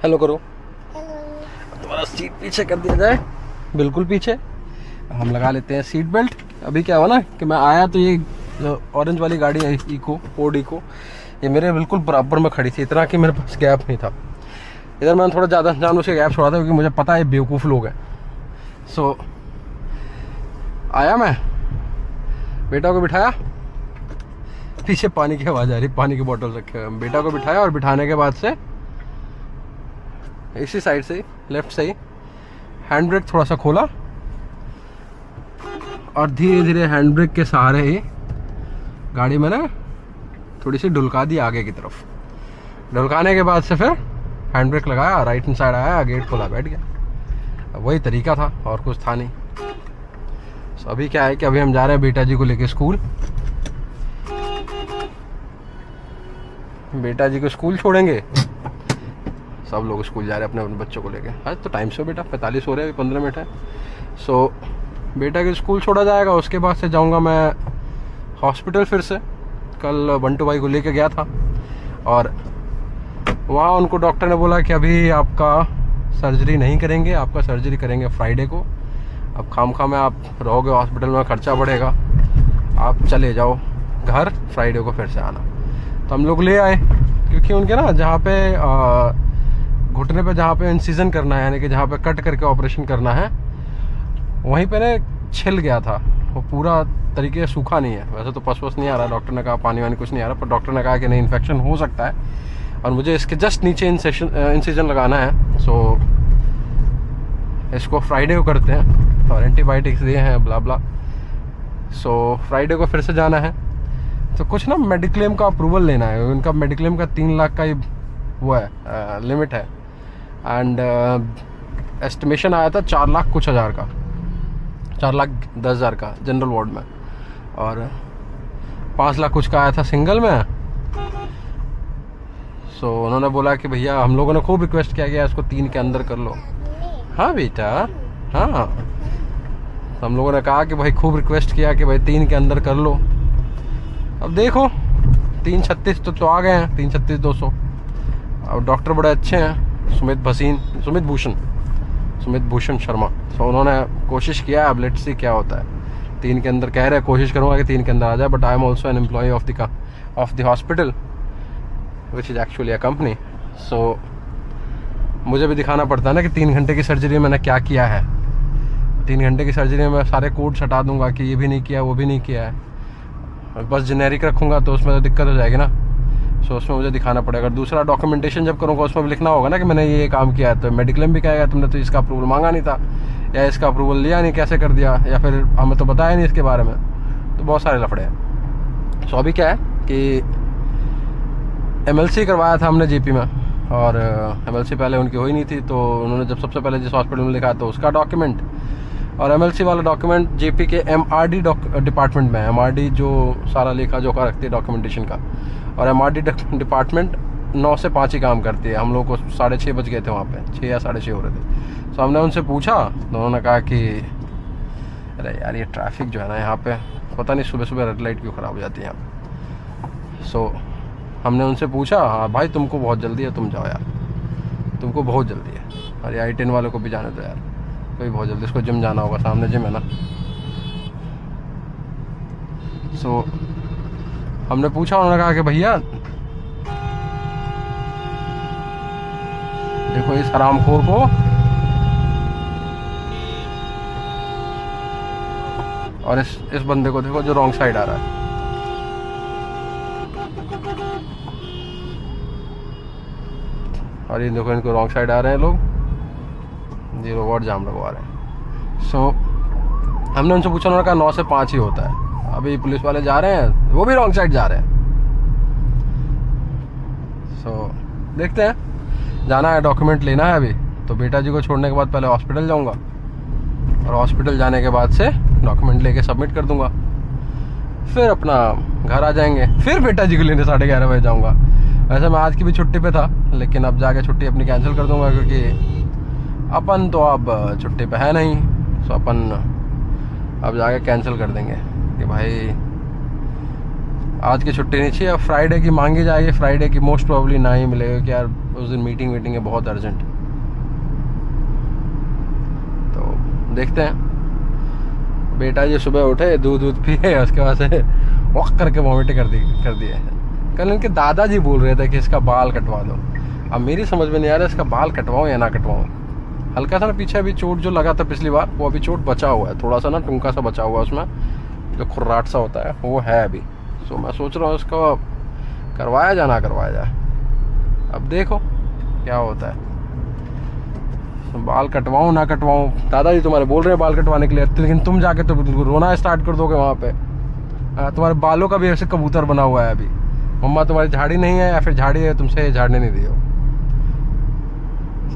Hello करो। Hello. तुम्हारा seat पीछे कर दिया जाए, बिल्कुल पीछे। हम लगा लेते हैं सीट बेल्ट। अभी क्या हुआ ना कि मैं आया तो ये जो ऑरेंज वाली गाड़ी है इको, फोर्ड इको, ये मेरे बिल्कुल बराबर में खड़ी थी, इतना कि मेरे पास गैप नहीं था। इधर मैंने थोड़ा ज़्यादा जानबूझ के गैप छोड़ा था क्योंकि मुझे पता है बेवकूफ़ लोग हैं। सो आया मैं, बेटा को बिठाया, पीछे पानी की आवाज़ आ रही, पानी की बोतल रखे हुए। बेटा को बिठाया और बिठाने के बाद से इसी साइड से ही, लेफ्ट से ही हैंड ब्रेक थोड़ा सा खोला और धीरे धीरे हैंड ब्रेक के सहारे ही गाड़ी मैंने थोड़ी सी ढुलका दी आगे की तरफ। ढुलकाने के बाद से फिर हैंड ब्रेक लगाया, राइट हैंड साइड आया, गेट खोला, बैठ गया। वही तरीका था और कुछ था नहीं। तो अभी क्या है कि अभी हम जा रहे हैं बेटा जी को लेके स्कूल। बेटा जी को स्कूल छोड़ेंगे, सब लोग स्कूल जा रहे हैं अपने अपने बच्चों को लेके। आज तो टाइम से हो बेटा, 45 हो रहे हैं, 15 मिनट है। सो बेटा के स्कूल छोड़ा जाएगा। उसके बाद से जाऊंगा मैं हॉस्पिटल फिर से। कल बंटू भाई को लेके गया था और वहाँ उनको डॉक्टर ने बोला कि अभी आपका सर्जरी नहीं करेंगे, आपका सर्जरी करेंगे फ्राइडे को। अब खामखा में आप रहोगे हॉस्पिटल में, खर्चा बढ़ेगा, आप चले जाओ घर, फ्राइडे को फिर से आना। तो हम लोग ले आए क्योंकि उनके ना जहाँ पे घुटने पे जहाँ पे इंसिजन करना है, यानी कि जहाँ पे कट करके ऑपरेशन करना है, वहीं पे ना छिल गया था। वो पूरा तरीके से सूखा नहीं है। वैसे तो पस वस नहीं आ रहा, डॉक्टर ने कहा पानी वानी कुछ नहीं आ रहा, पर डॉक्टर ने कहा कि नहीं इन्फेक्शन हो सकता है और मुझे इसके जस्ट नीचे इंसिजन लगाना है। सो इसको फ्राइडे को करते हैं और एंटीबायोटिक्स दिए हैं, ब्ला ब्ला। सो फ्राइडे को फिर से जाना है। तो कुछ ना मेडिक्लेम का अप्रूवल लेना है। उनका मेडिक्लेम का 3 लाख का ही वो है, लिमिट है। एंड एस्टिमेशन आया था 4 लाख कुछ हज़ार का, 4,10,000 का जनरल वार्ड में, और 5 लाख कुछ का आया था सिंगल में। सो उन्होंने बोला कि भैया, हम लोगों ने खूब रिक्वेस्ट किया गया इसको 3 के अंदर कर लो। हाँ बेटा, हाँ, तो हम लोगों ने कहा कि भाई खूब रिक्वेस्ट किया कि भाई 3 के अंदर कर लो। अब देखो 336 तो आ गए हैं, 336,200। अब डॉक्टर बड़े अच्छे हैं, सुमित भूषण शर्मा। तो उन्होंने कोशिश किया, अब लेट्स सी क्या होता है। 3 के अंदर कह रहे हैं, कोशिश करूँगा कि 3 के अंदर आ जाए। But I am also an employ of the hospital which is actually a company. So मुझे भी दिखाना पड़ता है ना कि 3 घंटे की सर्जरी में मैंने क्या किया है। 3 घंटे की सर्जरी में मैं सारे कोड्स हटा दूंगा कि ये भी नहीं किया, वो भी नहीं किया है। बस जेनेरिक रखूँगा तो उसमें तो दिक्कत हो जाएगी ना। सो उसमें मुझे दिखाना पड़ेगा। दूसरा डॉक्यूमेंटेशन जब करूँगा उसमें भी लिखना होगा ना कि मैंने ये काम किया है। तो मेडिक्लेम भी कहेगा तुमने तो इसका अप्रूवल मांगा नहीं था, या इसका अप्रूवल लिया नहीं, कैसे कर दिया, या फिर हमें तो बताया नहीं इसके बारे में। तो बहुत सारे लफड़े हैं। सो अभी क्या है कि MLC करवाया था हमने जीपी में, और MLC पहले उनकी हुई नहीं थी। तो उन्होंने जब सबसे पहले जिस हॉस्पिटल में लिखा तो उसका डॉक्यूमेंट, और MLC वाला डॉक्यूमेंट जीपी के MRD डिपार्टमेंट में है। MRD जो सारा लेखा जोखा रखती है डॉक्यूमेंटेशन का, और MRD डिपार्टमेंट 9 से 5 ही काम करती है। हम लोग को 6:30 बज गए थे वहाँ पे, 6 या 6:30 हो रहे थे। तो हमने उनसे पूछा तो उन्होंने कहा कि अरे यार ये ट्रैफिक जो है ना यहाँ पे, पता नहीं सुबह सुबह रेड लाइट क्यों ख़राब हो जाती है यहाँ पे। सो हमने उनसे पूछा, हाँ भाई तुमको बहुत जल्दी है, तुम जाओ यार, तुमको बहुत जल्दी है। अरे I-10 वालों को भी जाने दो यार, कोई बहुत जल्दी, इसको जिम जाना होगा, सामने जिम है ना। सो हमने पूछा, उन्होंने कहा कि भैया देखो इस हरामखोर को, और इस बंदे को देखो जो रॉन्ग साइड आ रहा है। और ये देखो इनको रॉन्ग साइड आ रहे हैं लोग, ये रोड जाम लगवा रहे हैं। सो हमने उनसे पूछा, उन्होंने कहा 9 से 5 ही होता है। अभी पुलिस वाले जा रहे हैं, वो भी रॉन्ग साइड जा रहे हैं। सो देखते हैं, जाना है, डॉक्यूमेंट लेना है अभी। तो बेटा जी को छोड़ने के बाद पहले हॉस्पिटल जाऊंगा, और हॉस्पिटल जाने के बाद से डॉक्यूमेंट लेके सबमिट कर दूंगा, फिर अपना घर आ जाएंगे। फिर बेटा जी को लेने 11:30 बजे जाऊँगा। वैसे मैं आज की भी छुट्टी पे था, लेकिन अब जाके छुट्टी अपनी कैंसिल कर दूंगा, क्योंकि अपन तो अब छुट्टी पे है नहीं। सो अपन अब जाके कैंसिल कर देंगे कि भाई आज की छुट्टी नहीं चाहिए। अब फ्राइडे की मांगी जाएगी, फ्राइडे की मोस्ट प्रोबेबली ना ही मिलेगा कि यार उस दिन मीटिंग है बहुत अर्जेंट। तो देखते हैं। बेटा जी सुबह उठे, दूध पिए, उसके बाद से वॉक करके वॉमिट कर दिए। कल इनके दादाजी बोल रहे थे कि इसका बाल कटवा दो। अब मेरी समझ में नहीं आ रहा इसका बाल कटवाऊं या ना कटवाऊं। हल्का सा ना पीछे अभी चोट जो लगा था पिछली बार, वो अभी चोट बचा हुआ है, थोड़ा सा ना टुंका सा बचा हुआ है उसमें, जो खुर्राट सा होता है वो है अभी। सो मैं सोच रहा हूँ इसको करवाया जा ना करवाया जाए, अब देखो क्या होता है। बाल कटवाऊं ना कटवाऊं, दादाजी तुम्हारे बोल रहे हैं बाल कटवाने के लिए, लेकिन तुम जाके तो रोना स्टार्ट कर दोगे वहाँ पे। तुम्हारे बालों का भी ऐसे कबूतर बना हुआ है अभी। मम्मा तुम्हारी झाड़ी नहीं है या फिर झाड़ी है तुमसे झाड़ने नहीं दी हो।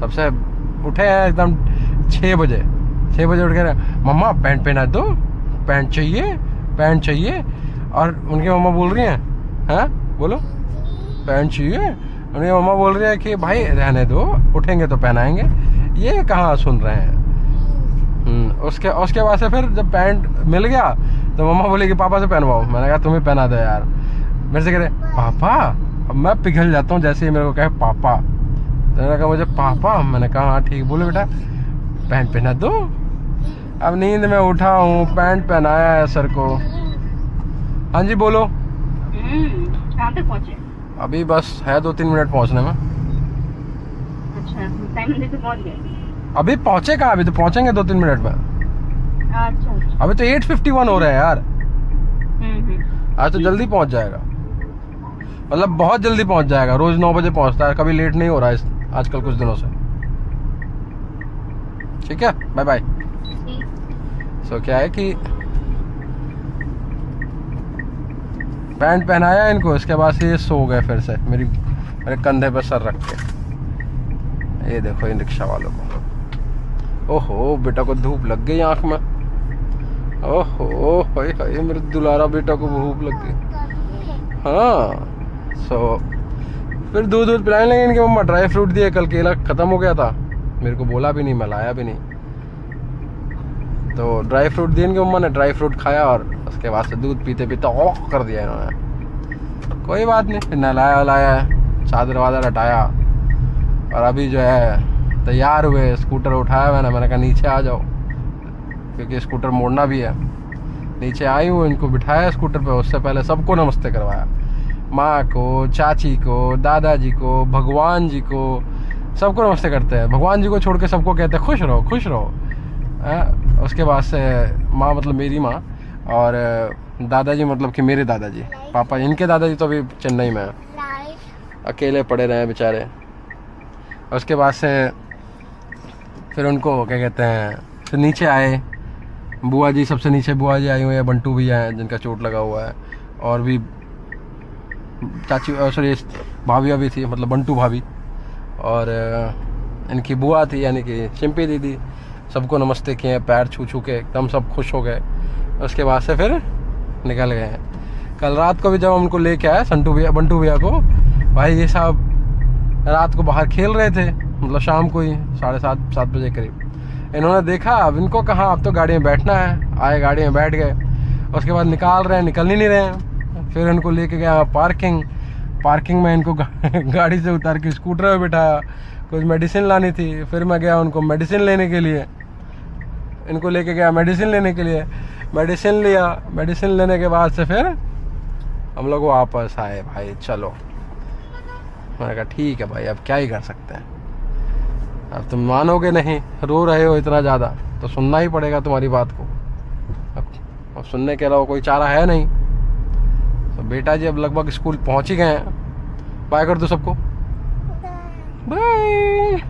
सबसे उठे हैं एकदम 6 बजे उठ के मम्मा पैंट पहना दो, पैंट चाहिए। और उनकी मम्मा बोल रही हैं, हाँ बोलो पैंट चाहिए। उनकी मम्मा बोल रही है कि भाई रहने दो, उठेंगे तो पहनाएंगे। ये कहाँ सुन रहे हैं। उसके बाद से फिर जब पैंट मिल गया तो मम्मा बोली कि पापा से पहनवाओ। मैंने कहा तुम्हें पहना दो यार। मेरे से कह रहे पापा, अब मैं पिघल जाता हूँ जैसे ही मेरे को कहे पापा। तो मैंने कहा मुझे पापा, मैंने कहा हाँ ठीक, बोलो बेटा पैंट पहना दो। अब नींद में उठा हूँ, पैंट पहनाया है सर को। हाँ जी बोलो। कहाँ तक पहुँचे? अभी बस है 2-3 मिनट पहुँचने में। अच्छा, टाइम मिले तो पहुँच गए? अभी पहुँचे कहाँ, अभी तो पहुँचेंगे 2-3 मिनट में। अच्छा। अभी तो 8:51 हो रहा है यार। आज तो जल्दी पहुँच जाएगा, मतलब बहुत जल्दी पहुँच जाएगा। रोज 9 बजे पहुँचता है, कभी लेट नहीं हो रहा है आजकल कुछ दिनों से। ठीक है, बाय बाय। सो क्या है कि पैंट पहनाया इनको, इसके बाद से ये सो गए फिर से मेरे कंधे पर सर रख के। ये देखो इन रिक्शा वालों को। ओहो बेटा को धूप लग गई आंख में। ओहो हाय हाय, मेरे दुलारा बेटा को धूप लग गई। हाँ सो फिर दूध पिलाने लगे इनके मम्मा। ड्राई फ्रूट दिए, कल केला ख़त्म हो गया था, मेरे को बोला भी नहीं, मैं लाया भी नहीं। तो ड्राई फ्रूट दिए इनके मम्मा ने, ड्राई फ्रूट खाया और उसके बाद से दूध पीते पीते ऑफ कर दिया इन्होंने। कोई बात नहीं, फिर नहलाया, चादर वादर हटाया और अभी जो है तैयार हुए। स्कूटर उठाया मैंने कहा नीचे आ जाओ, क्योंकि स्कूटर मोड़ना भी है। नीचे आई हूँ, इनको बिठाया स्कूटर पे। उससे पहले सबको नमस्ते करवाया, माँ को, चाची को, दादाजी को, भगवान जी को, सबको नमस्ते करते हैं। भगवान जी को छोड़ के सबको कहते हैं खुश रहो खुश रहो। उसके बाद से माँ मतलब मेरी माँ, और दादाजी मतलब कि मेरे दादाजी, पापा इनके दादाजी तो अभी चेन्नई में है, अकेले पड़े रहे बेचारे। उसके बाद से फिर उनको क्या कहते हैं, फिर नीचे आए। बुआ जी सबसे नीचे बुआ जी आई हुई है, बंटू भी आए जिनका चोट लगा हुआ है, और भी चाची सॉरी भाभी अभी थी, मतलब बंटू भाभी, और इनकी बुआ थी यानी कि चिंपी दीदी। सबको नमस्ते किए, पैर छू के एकदम सब खुश हो गए। उसके बाद से फिर निकल गए हैं। कल रात को भी जब हम उनको लेके आए बंटू भैया को, भाई ये साहब रात को बाहर खेल रहे थे, मतलब शाम को ही 7:30 बजे करीब। इन्होंने देखा अब इनको कहाँ, अब तो गाड़ी में बैठना है। आए गाड़ी में बैठ गए, उसके बाद निकल ही नहीं रहे हैं। फिर इनको लेके गया पार्किंग में इनको गाड़ी से उतार के स्कूटर में बिठाया। कुछ मेडिसिन लानी थी, फिर मैं गया उनको मेडिसिन लेने के लिए, इनको लेके गया मेडिसिन लेने के लिए। मेडिसिन लिया, मेडिसिन लेने के बाद से फिर हम लोग वापस आए। भाई चलो, मैंने कहा ठीक है भाई, अब क्या ही कर सकते हैं। अब तुम मानोगे नहीं, रो रहे हो इतना ज़्यादा तो सुनना ही पड़ेगा तुम्हारी बात को। अब सुनने के अलावा कोई चारा है नहीं। तो बेटा जी अब लगभग स्कूल पहुंच ही गए हैं। बाय कर दो सबको, बाय।